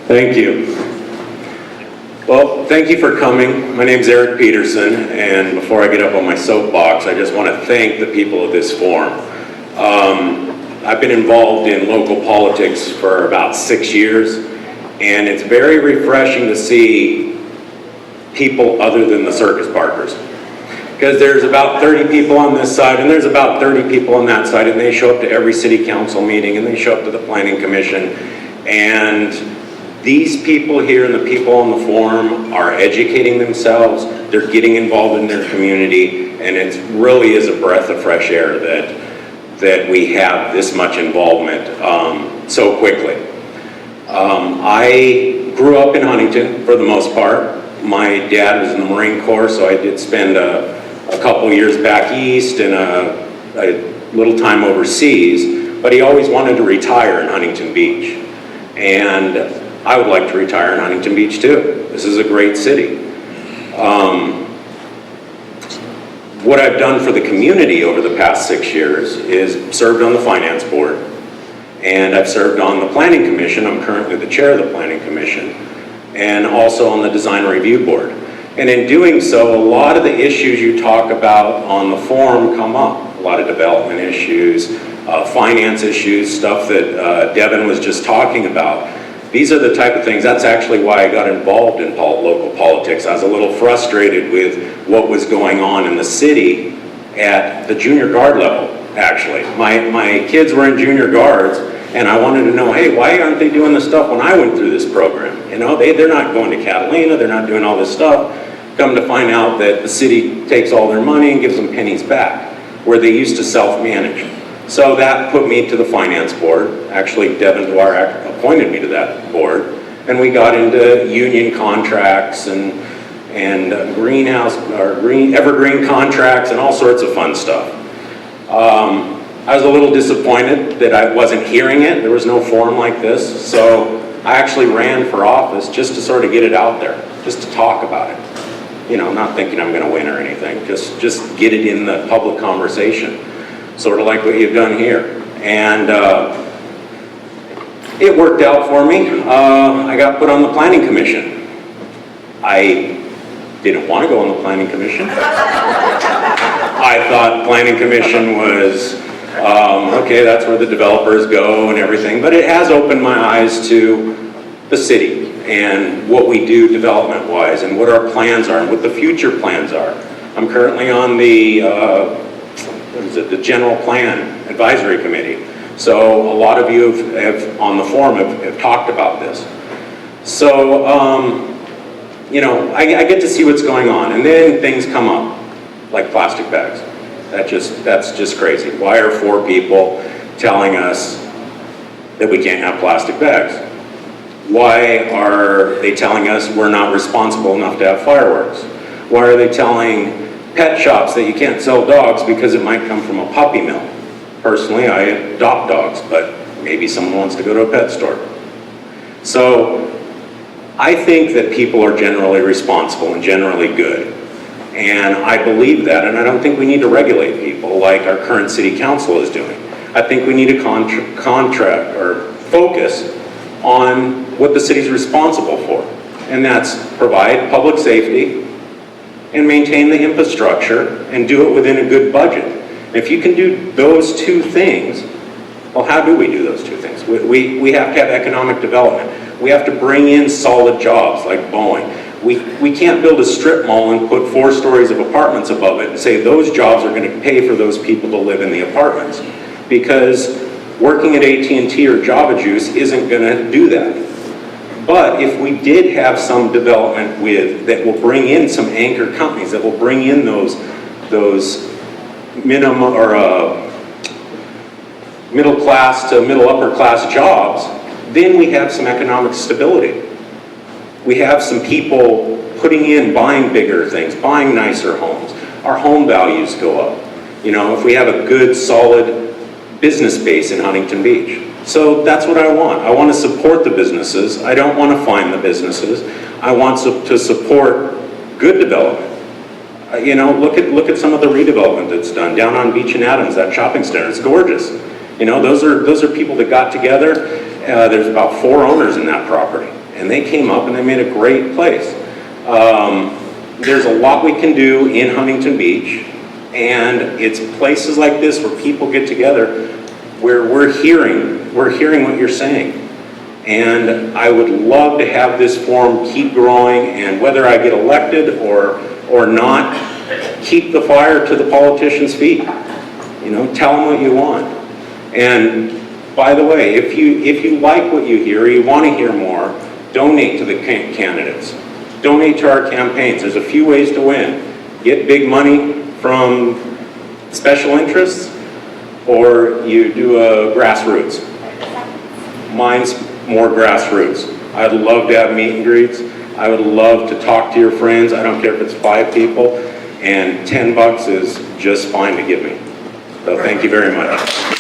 Thank you. Well, thank you for coming. My name's Eric Peterson, and before I get up on my soapbox, I just want to thank the people of this forum. I've been involved in local politics for about 6 years, and it's very refreshing to see people other than the circus parkers. Because there's about 30 people on this side, and there's about 30 people on that side, and they show up to every city council meeting, and they show up to the planning commission, and these people here and the people on the forum are educating themselves, they're getting involved in their community, and it really is a breath of fresh air that we have this much involvement so quickly. I grew up in Huntington for the most part. My dad was in the Marine Corps, so I did spend a couple years back east and a little time overseas, but he always wanted to retire in Huntington Beach. And I would like to retire in Huntington Beach too. This is a great city. What I've done for the community over the past 6 years is served on the finance board, and I've served on the planning commission. I'm currently the chair of the planning commission, and also on the design review board. And in doing so, a lot of the issues you talk about on the forum come up. A lot of development issues, finance issues, stuff that Devin was just talking about. These are the type of things, that's actually why I got involved in local politics. I was a little frustrated with what was going on in the city at the junior guard level, actually. My kids were in junior guards, and I wanted to know, hey, why aren't they doing this stuff when I went through this program? You know, they're not going to Catalina, they're not doing all this stuff. Come to find out that the city takes all their money and gives them pennies back, where they used to self-manage. So that put me to the finance board. Actually, Devin Dwyer appointed me to that board, and we got into union contracts and greenhouse or evergreen contracts and all sorts of fun stuff. I was a little disappointed that I wasn't hearing it. There was no forum like this, so I actually ran for office just to sort of get it out there, just to talk about it. You know, not thinking I'm going to win or anything, just get it in the public conversation. Sort of like what you've done here. And it worked out for me. I got put on the planning commission. I didn't want to go on the planning commission. I thought planning commission was, okay, that's where the developers go and everything, but it has opened my eyes to the city and what we do development-wise and what our plans are and what the future plans are. I'm currently on the the General Plan Advisory Committee. So a lot of you have on the forum have talked about this. So, you know, I get to see what's going on, and then things come up, like plastic bags. That's just crazy. Why are 4 people telling us that we can't have plastic bags? Why are they telling us we're not responsible enough to have fireworks? Why are they telling pet shops that you can't sell dogs because it might come from a puppy mill? Personally, I adopt dogs, but maybe someone wants to go to a pet store. So I think that people are generally responsible and generally good. And I believe that, and I don't think we need to regulate people like our current city council is doing. I think we need to contract or focus on what the city's responsible for. And that's provide public safety and maintain the infrastructure and do it within a good budget. If you can do those 2 things, well, how do we do those 2 things? We have to have economic development. We have to bring in solid jobs like Boeing. We can't build a strip mall and put 4 stories of apartments above it and say those jobs are going to pay for those people to live in the apartments. Because working at AT&T or Java Juice isn't going to do that. But if we did have some development that will bring in some anchor companies, that will bring in those minimum or middle class to middle upper class jobs, then we have some economic stability. We have some people putting in, buying bigger things, buying nicer homes. Our home values go up. You know, if we have a good, solid business base in Huntington Beach. So that's what I want. I want to support the businesses. I don't want to fine the businesses. I want to support good development. You know, look at some of the redevelopment that's done down on Beach and Adams, that shopping center. It's gorgeous. You know, those are people that got together. There's about 4 owners in that property, and they came up and they made a great place. There's a lot we can do in Huntington Beach, and it's places like this where people get together where we're hearing what you're saying. And I would love to have this forum keep growing, and whether I get elected or not, keep the fire to the politicians' feet. You know, tell them what you want. And by the way, if you like what you hear, or you want to hear more, donate to the candidates. Donate to our campaigns. There's a few ways to win. Get big money from special interests, or you do a grassroots. Mine's more grassroots. I'd love to have meet and greets. I would love to talk to your friends. I don't care if it's 5 people, and $10 is just fine to give me. So thank you very much.